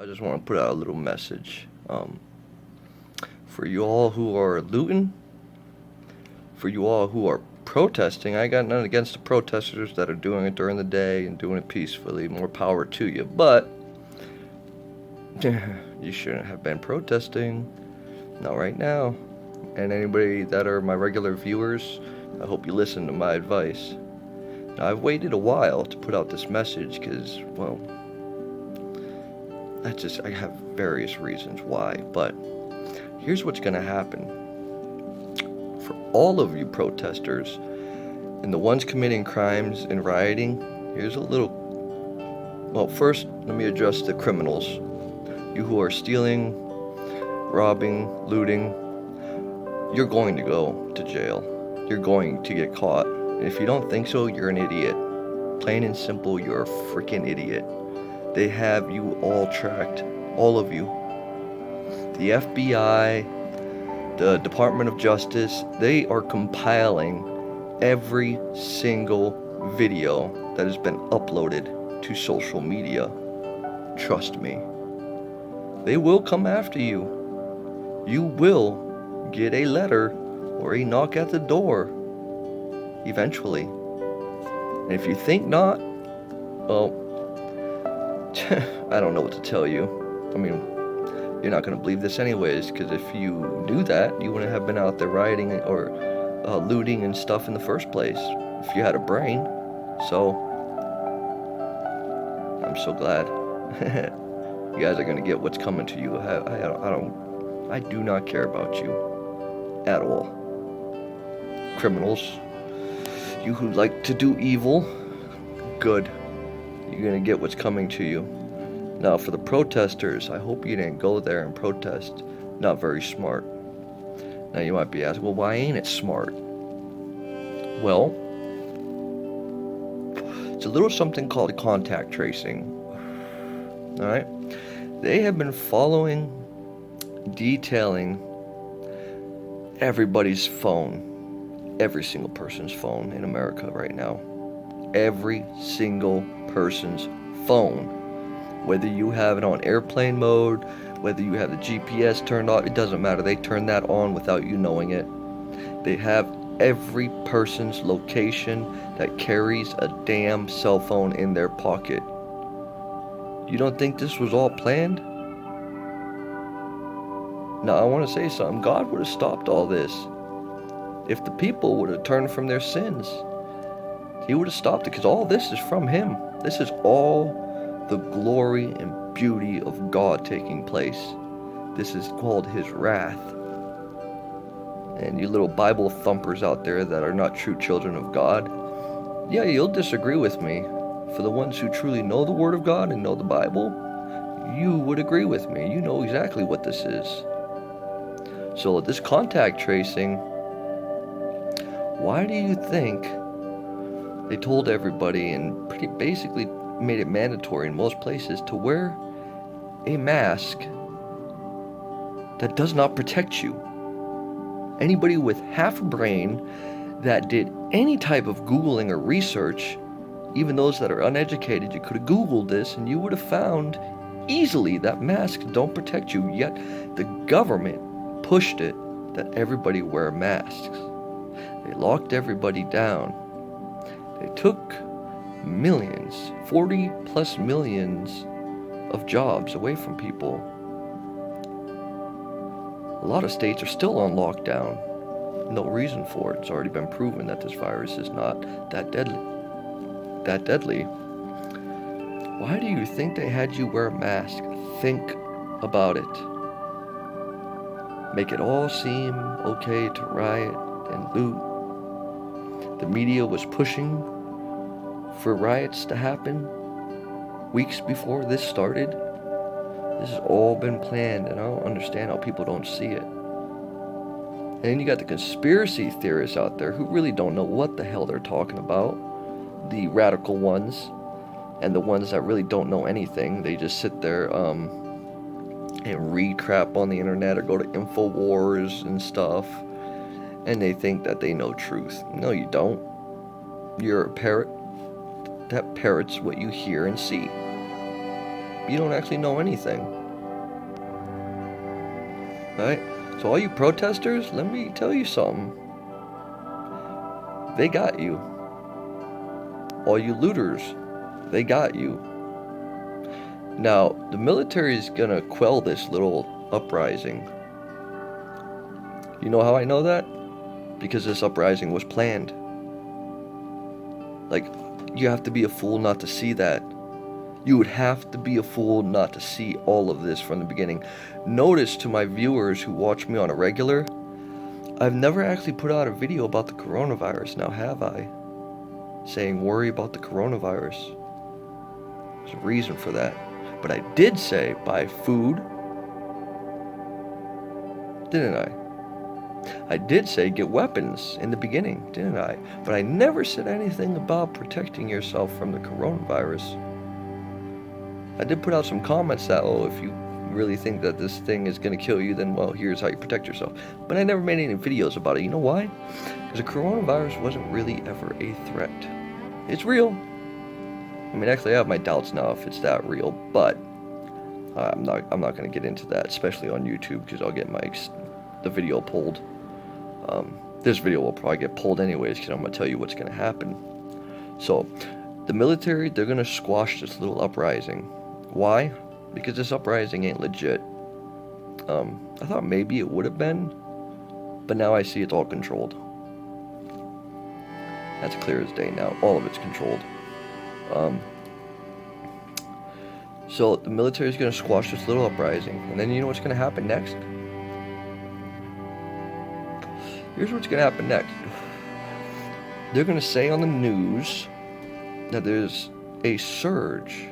I just want to put out a little message. For you all who are looting, for you all who are protesting, I got nothing against the protesters that are doing it during the day and doing it peacefully. More power to you. But you shouldn't have been protesting. Not right now. And anybody that are my regular viewers, I hope you listen to my advice. Now, I've waited a while to put out this message because, well, I have various reasons why, but here's what's going to happen. For all of you protesters and the ones committing crimes and rioting, here's a little... Well, first, let me address the criminals. You who are stealing, robbing, looting, you're going to go to jail. You're going to get caught. And if you don't think so, you're an idiot. Plain and simple, you're a freaking idiot. They have you all tracked. All of you. The FBI, the Department of Justice, they are compiling every single video that has been uploaded to social media. Trust me. They will come after you. You will get a letter or a knock at the door eventually. And if you think not, well, I don't know what to tell you. I mean, you're not going to believe this anyways, because if you knew that, you wouldn't have been out there rioting or looting and stuff in the first place, if you had a brain. So, I'm so glad. You guys are going to get what's coming to you. I do not care about you at all. Criminals, you who like to do evil, good. You're going to get what's coming to you. Now, for the protesters, I hope you didn't go there and protest. Not very smart. Now, you might be asking, well, why ain't it smart? Well, it's a little something called contact tracing. Alright? They have been following, detailing everybody's phone. Every single person's phone in America right now. Every single person's phone. Whether you have it on airplane mode, whether you have the GPS turned off, it doesn't matter. They turn that on without you knowing it. They have every person's location that carries a damn cell phone in their pocket. You don't think this was all planned? Now, I want to say something. God would have stopped all this. If the people would have turned from their sins, He would have stopped it, because all this is from Him. This is all the glory and beauty of God taking place. This is called His wrath. And you little Bible thumpers out there that are not true children of God, yeah, you'll disagree with me. For the ones who truly know the Word of God and know the Bible, you would agree with me. You know exactly what this is. So this contact tracing, why do you think they told everybody and pretty basically made it mandatory in most places to wear a mask that does not protect you? Anybody with half a brain that did any type of Googling or research, even those that are uneducated, you could have Googled this and you would have found easily that masks don't protect you. Yet the government pushed it that everybody wear masks. They locked everybody down. They took millions, 40 plus millions of jobs away from people. A lot of states are still on lockdown. No reason for it. It's already been proven that this virus is not that deadly. Why do you think they had you wear a mask? Think about it. Make it all seem okay to riot and loot. The media was pushing for riots to happen weeks before this started. This has all been planned, and I don't understand how people don't see it. And then you got the conspiracy theorists out there who really don't know what the hell they're talking about. The radical ones, and the ones that really don't know anything. They just sit there and read crap on the internet or go to InfoWars and stuff, and they think that they know truth. No, you don't. You're a parrot that parrots what you hear and see. you don't actually know anything. Right? So all you protesters, let me tell you something. They got you. All you looters, they got you. Now, the military is gonna quell this little uprising. You know how I know that? Because this uprising was planned. Like, you have to be a fool not to see that. You would have to be a fool not to see all of this from the beginning. Notice, to my viewers who watch me on a regular, I've never actually put out a video about the coronavirus, now have I? Saying worry about the coronavirus. There's a reason for that. But I did say buy food, didn't I? I did say get weapons in the beginning, didn't I? But I never said anything about protecting yourself from the coronavirus. I did put out some comments that, oh, if you really think that this thing is going to kill you, then, well, here's how you protect yourself. But I never made any videos about it. You know why? Because the coronavirus wasn't really ever a threat. It's real. I mean, actually, I have my doubts now if it's that real, but I'm not going to get into that, especially on YouTube, because I'll get the video pulled. This video will probably get pulled anyways, because I'm going to tell you what's going to happen. So, the military, they're going to squash this little uprising. Why? Because this uprising ain't legit. I thought maybe it would have been, but now I see it's all controlled. That's clear as day now. All of it's controlled. So the military is going to squash this little uprising, and then you know what's going to happen next? Here's what's going to happen next. They're going to say on the news that there's a surge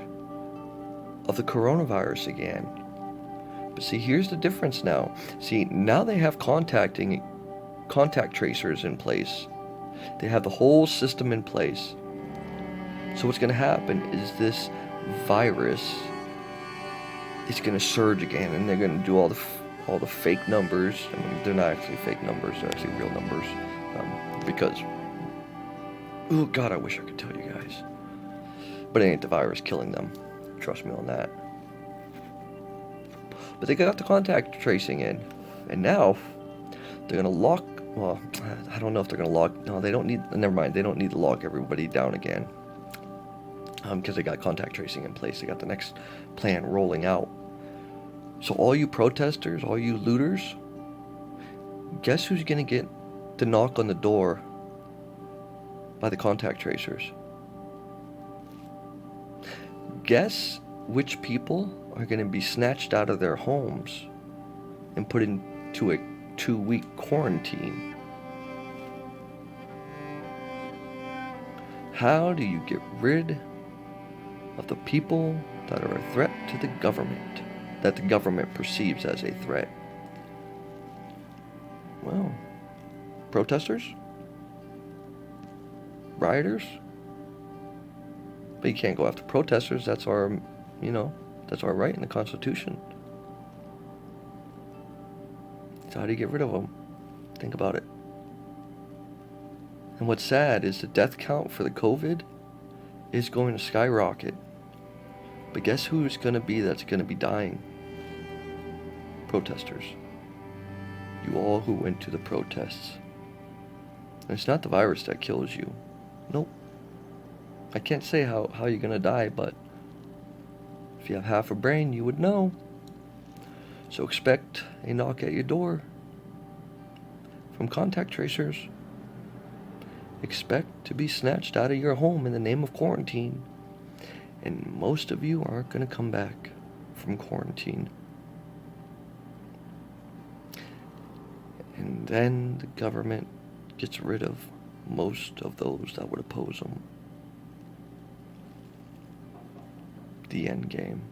of the coronavirus again. But see, here's the difference now. See, now they have contact tracers in place. They have the whole system in place. So what's going to happen is this virus is going to surge again, and they're going to do all the fake numbers. I mean, they're not actually fake numbers; they're actually real numbers. Because, oh God, I wish I could tell you guys, but it ain't the virus killing them. Trust me on that. But they got the contact tracing in, and now they're going to lock. Well, I don't know if they're going to lock. No, they don't need. Never mind. They don't need to lock everybody down again. Because they got contact tracing in place. They got the next plan rolling out. So all you protesters, all you looters, guess who's going to get the knock on the door by the contact tracers? Guess which people are going to be snatched out of their homes and put into a 2-week quarantine? How do you get rid of the people that are a threat to the government, that the government perceives as a threat? Well, protesters? Rioters? But you can't go after protesters. That's our, that's our right in the Constitution. So how do you get rid of them? Think about it. And what's sad is the death count for the COVID is going to skyrocket. But guess who's going to be that's going to be dying? Protesters. You all who went to the protests. And it's not the virus that kills you. Nope. I can't say how you're going to die, but if you have half a brain, you would know. So expect a knock at your door from contact tracers. Expect to be snatched out of your home in the name of quarantine. And most of you aren't going to come back from quarantine. And then the government gets rid of most of those that would oppose them. The end game.